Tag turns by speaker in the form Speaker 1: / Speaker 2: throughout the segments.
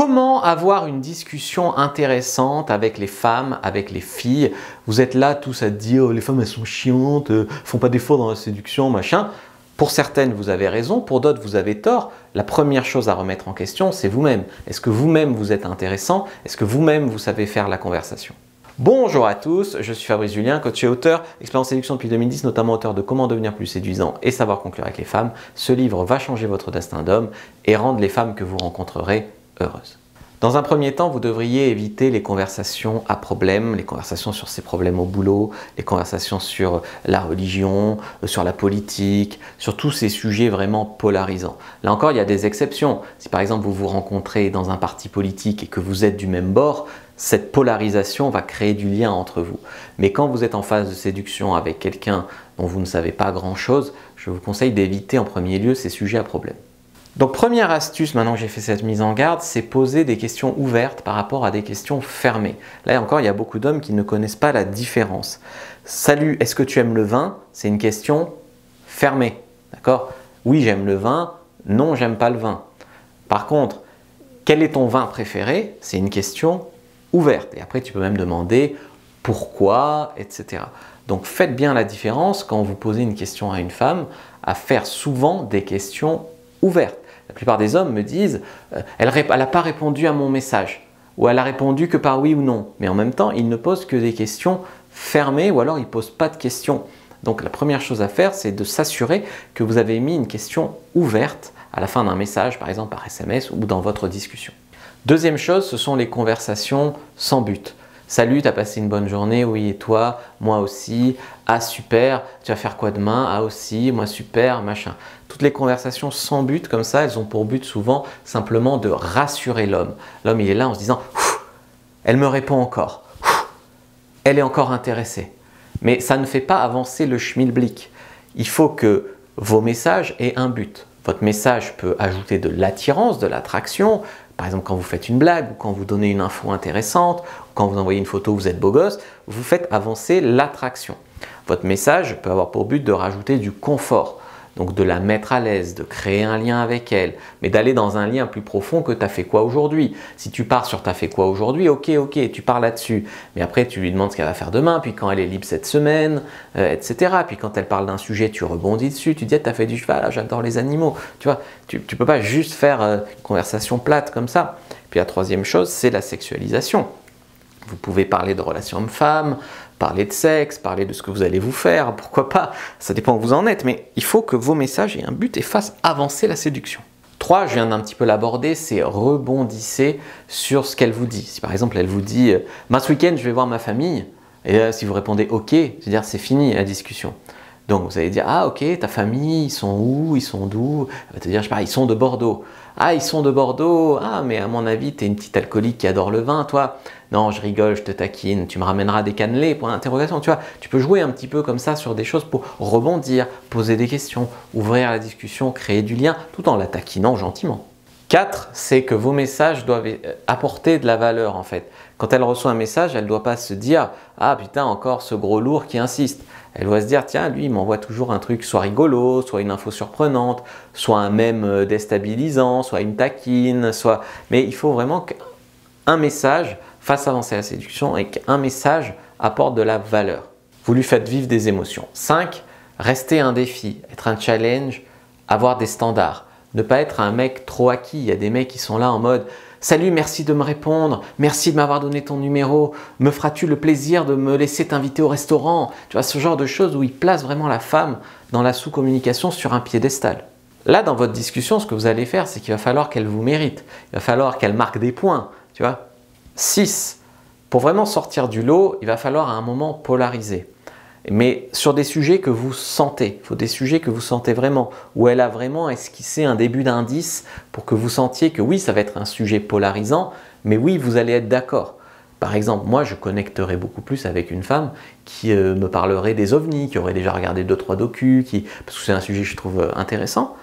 Speaker 1: Comment avoir une discussion intéressante avec les femmes, avec les filles? Vous êtes là tous à dire oh, les femmes elles sont chiantes, font pas d'efforts dans la séduction, machin. Pour certaines, vous avez raison, pour d'autres, vous avez tort. La première chose à remettre en question, c'est vous-même. Est-ce que vous-même vous êtes intéressant? Est-ce que vous-même vous savez faire la conversation? Bonjour à tous, je suis Fabrice Julien, coach et auteur, expert en séduction depuis 2010, notamment auteur de Comment devenir plus séduisant et savoir conclure avec les femmes. Ce livre va changer votre destin d'homme et rendre les femmes que vous rencontrerez heureuses. Dans un premier temps, vous devriez éviter les conversations à problème, les conversations sur ces problèmes au boulot, les conversations sur la religion, sur la politique, sur tous ces sujets vraiment polarisants. Là encore, il y a des exceptions. Si par exemple vous vous rencontrez dans un parti politique et que vous êtes du même bord, cette polarisation va créer du lien entre vous. Mais quand vous êtes en phase de séduction avec quelqu'un dont vous ne savez pas grand-chose, je vous conseille d'éviter en premier lieu ces sujets à problème. Donc première astuce, maintenant que j'ai fait cette mise en garde, c'est poser des questions ouvertes par rapport à des questions fermées. Là encore, il y a beaucoup d'hommes qui ne connaissent pas la différence. Salut, est-ce que tu aimes le vin? C'est une question fermée. D'accord? Oui, j'aime le vin. Non, j'aime pas le vin. Par contre, quel est ton vin préféré? C'est une question ouverte. Et après, tu peux même demander pourquoi, etc. Donc faites bien la différence quand vous posez une question à une femme, à faire souvent des questions ouvertes. La plupart des hommes me disent elle n'a pas répondu à mon message ou elle a répondu que par oui ou non. Mais en même temps, ils ne posent que des questions fermées ou alors ils ne posent pas de questions. Donc la première chose à faire, c'est de s'assurer que vous avez mis une question ouverte à la fin d'un message, par exemple par SMS ou dans votre discussion. Deuxième chose, ce sont les conversations sans but. Salut, t'as passé une bonne journée? Oui, et toi? Moi aussi. Ah super, tu vas faire quoi demain? Ah aussi, moi super, machin. Toutes les conversations sans but comme ça, elles ont pour but souvent simplement de rassurer l'homme. L'homme, il est là en se disant « elle me répond encore, elle est encore intéressée ». Mais ça ne fait pas avancer le schmilblick. Il faut que vos messages aient un but. Votre message peut ajouter de l'attirance, de l'attraction. Par exemple, quand vous faites une blague ou quand vous donnez une info intéressante, ou quand vous envoyez une photo où vous êtes beau gosse, vous faites avancer l'attraction. Votre message peut avoir pour but de rajouter du confort, donc de la mettre à l'aise, de créer un lien avec elle, mais d'aller dans un lien plus profond que t'as fait quoi aujourd'hui. Si tu pars sur t'as fait quoi aujourd'hui, ok, tu pars là-dessus, mais après tu lui demandes ce qu'elle va faire demain, puis quand elle est libre cette semaine, etc. Puis quand elle parle d'un sujet, tu rebondis dessus, tu dis t'as fait du cheval, ah, j'adore les animaux. Tu vois, tu peux pas juste faire une conversation plate comme ça. Puis la troisième chose, c'est la sexualisation. Vous pouvez parler de relations hommes-femmes, parler de sexe, parler de ce que vous allez vous faire, pourquoi pas, ça dépend où vous en êtes, mais il faut que vos messages aient un but et fassent avancer la séduction. 3, je viens d'un petit peu l'aborder, c'est rebondissez sur ce qu'elle vous dit. Si par exemple elle vous dit « ce week-end je vais voir ma famille », et là si vous répondez « ok », c'est-à-dire c'est fini la discussion. Donc vous allez dire « ah ok, ta famille, ils sont où, ils sont d'où ?» Elle va te dire « je sais pas, ils sont de Bordeaux ». « Ah, ils sont de Bordeaux, ah mais à mon avis, tu es une petite alcoolique qui adore le vin, toi. » Non, je rigole, je te taquine, tu me ramèneras des cannelés, point d'interrogation. Tu vois, tu peux jouer un petit peu comme ça sur des choses pour rebondir, poser des questions, ouvrir la discussion, créer du lien, tout en la taquinant gentiment. 4, c'est que vos messages doivent apporter de la valeur en fait. Quand elle reçoit un message, elle ne doit pas se dire « ah putain, encore ce gros lourd qui insiste ». Elle doit se dire « tiens, lui, il m'envoie toujours un truc soit rigolo, soit une info surprenante, soit un mème déstabilisant, soit une taquine, soit… » Mais il faut vraiment qu'un message fasse avancer la séduction et qu'un message apporte de la valeur. Vous lui faites vivre des émotions. 5, rester un défi, être un challenge, avoir des standards. Ne pas être un mec trop acquis. Il y a des mecs qui sont là en mode « Salut, merci de me répondre, merci de m'avoir donné ton numéro, me feras-tu le plaisir de me laisser t'inviter au restaurant ?» Tu vois, ce genre de choses où ils placent vraiment la femme dans la sous-communication sur un piédestal. Là, dans votre discussion, ce que vous allez faire, c'est qu'il va falloir qu'elle vous mérite. Il va falloir qu'elle marque des points, tu vois. 6. Pour vraiment sortir du lot, il va falloir à un moment polariser. Mais sur des sujets que vous sentez, il faut des sujets que vous sentez vraiment, où elle a vraiment esquissé un début d'indice pour que vous sentiez que oui, ça va être un sujet polarisant, mais oui, vous allez être d'accord. Par exemple, moi, je connecterais beaucoup plus avec une femme qui me parlerait des ovnis, qui aurait déjà regardé 2-3 docus, parce que c'est un sujet que je trouve intéressant.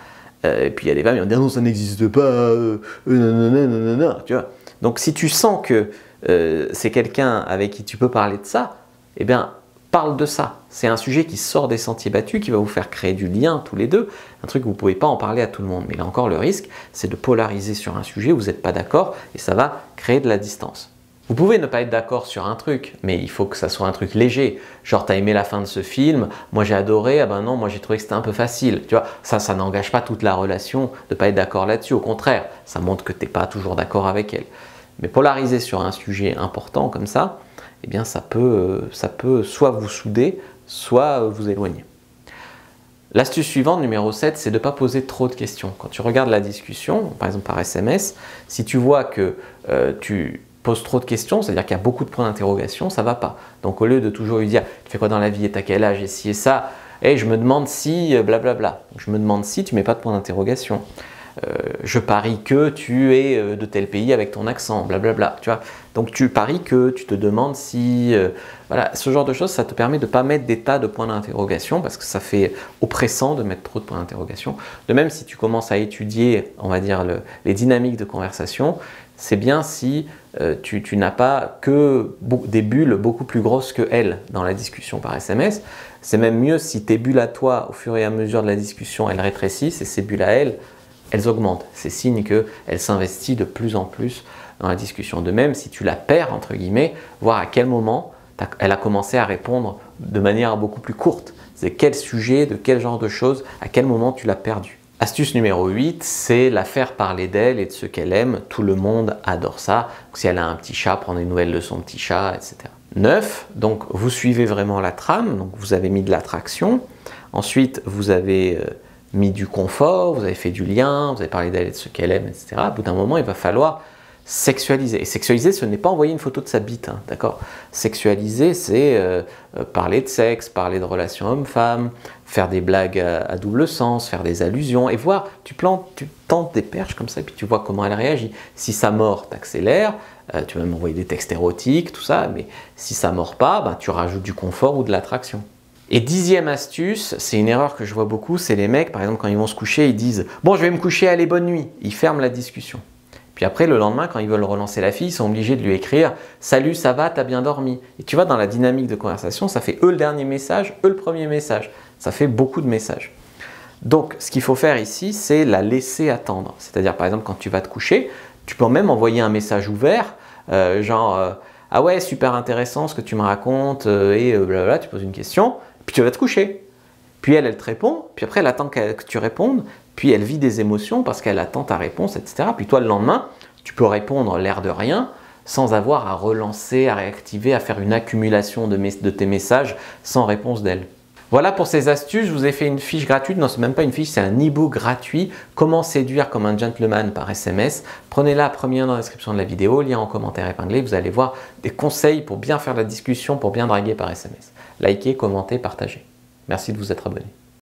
Speaker 1: Et puis il y a des femmes qui vont dire non, ça n'existe pas, nanana, tu vois. Donc si tu sens que c'est quelqu'un avec qui tu peux parler de ça, eh bien, parle de ça. C'est un sujet qui sort des sentiers battus, qui va vous faire créer du lien tous les deux, un truc que vous ne pouvez pas en parler à tout le monde. Mais là encore, le risque, c'est de polariser sur un sujet où vous n'êtes pas d'accord et ça va créer de la distance. Vous pouvez ne pas être d'accord sur un truc, mais il faut que ça soit un truc léger. Genre, t'as aimé la fin de ce film, moi j'ai adoré, ah ben non, moi j'ai trouvé que c'était un peu facile. Tu vois, ça n'engage pas toute la relation de ne pas être d'accord là-dessus. Au contraire, ça montre que tu n'es pas toujours d'accord avec elle. Mais polariser sur un sujet important comme ça, eh bien ça peut soit vous souder, soit vous éloigner. L'astuce suivante, numéro 7, c'est de ne pas poser trop de questions. Quand tu regardes la discussion, par exemple par SMS, si tu vois que tu poses trop de questions, c'est-à-dire qu'il y a beaucoup de points d'interrogation, ça ne va pas. Donc au lieu de toujours lui dire « tu fais quoi dans la vie et t'as quel âge et ci et ça », et je me demande si, blablabla. Je me demande si, tu ne mets pas de point d'interrogation. Je parie que tu es de tel pays avec ton accent, blablabla. Tu vois, donc tu paries que, tu te demandes si... voilà, ce genre de choses, ça te permet de ne pas mettre des tas de points d'interrogation parce que ça fait oppressant de mettre trop de points d'interrogation. De même, si tu commences à étudier, on va dire, les dynamiques de conversation, c'est bien si tu n'as pas que des bulles beaucoup plus grosses que elles dans la discussion par SMS. C'est même mieux si tes bulles à toi, au fur et à mesure de la discussion, elles rétrécissent et ces bulles à elles, elles augmentent. C'est signe qu'elle s'investit de plus en plus dans la discussion. De même, si tu la perds, entre guillemets, voir à quel moment elle a commencé à répondre de manière beaucoup plus courte. C'est quel sujet, de quel genre de choses, à quel moment tu l'as perdu. Astuce numéro 8, c'est la faire parler d'elle et de ce qu'elle aime. Tout le monde adore ça. Donc, si elle a un petit chat, prendre des nouvelles de son petit chat, etc. 9, donc vous suivez vraiment la trame. Donc, vous avez mis de l'attraction. Ensuite, vous avez... mis du confort, vous avez fait du lien, vous avez parlé d'elle et de ce qu'elle aime, etc. Au bout d'un moment, il va falloir sexualiser. Et sexualiser, ce n'est pas envoyer une photo de sa bite, hein, d'accord? Sexualiser, c'est parler de sexe, parler de relations homme-femme, faire des blagues à double sens, faire des allusions, et voir, tu tentes des perches comme ça, et puis tu vois comment elle réagit. Si ça mord, t'accélères, tu vas même envoyer des textes érotiques, tout ça, mais si ça mord pas, ben, tu rajoutes du confort ou de l'attraction. Et 10e astuce, c'est une erreur que je vois beaucoup, c'est les mecs, par exemple, quand ils vont se coucher, ils disent « Bon, je vais me coucher, allez, bonne nuit ». Ils ferment la discussion. Puis après, le lendemain, quand ils veulent relancer la fille, ils sont obligés de lui écrire « Salut, ça va, t'as bien dormi ?» Et tu vois, dans la dynamique de conversation, ça fait eux le dernier message, eux le premier message. Ça fait beaucoup de messages. Donc, ce qu'il faut faire ici, c'est la laisser attendre. C'est-à-dire, par exemple, quand tu vas te coucher, tu peux même envoyer un message ouvert, ah ouais, super intéressant ce que tu me racontes, et blablabla, tu poses une question. Puis tu vas te coucher. Puis elle te répond, puis après elle attend que tu répondes, puis elle vit des émotions parce qu'elle attend ta réponse, etc. Puis toi le lendemain, tu peux répondre l'air de rien sans avoir à relancer, à réactiver, à faire une accumulation de tes messages sans réponse d'elle. Voilà pour ces astuces, je vous ai fait une fiche gratuite, non c'est même pas une fiche, c'est un e-book gratuit, comment séduire comme un gentleman par SMS. Prenez-la, premier lien dans la description de la vidéo, lien en commentaire épinglé, vous allez voir des conseils pour bien faire la discussion, pour bien draguer par SMS. Likez, commentez, partagez. Merci de vous être abonné.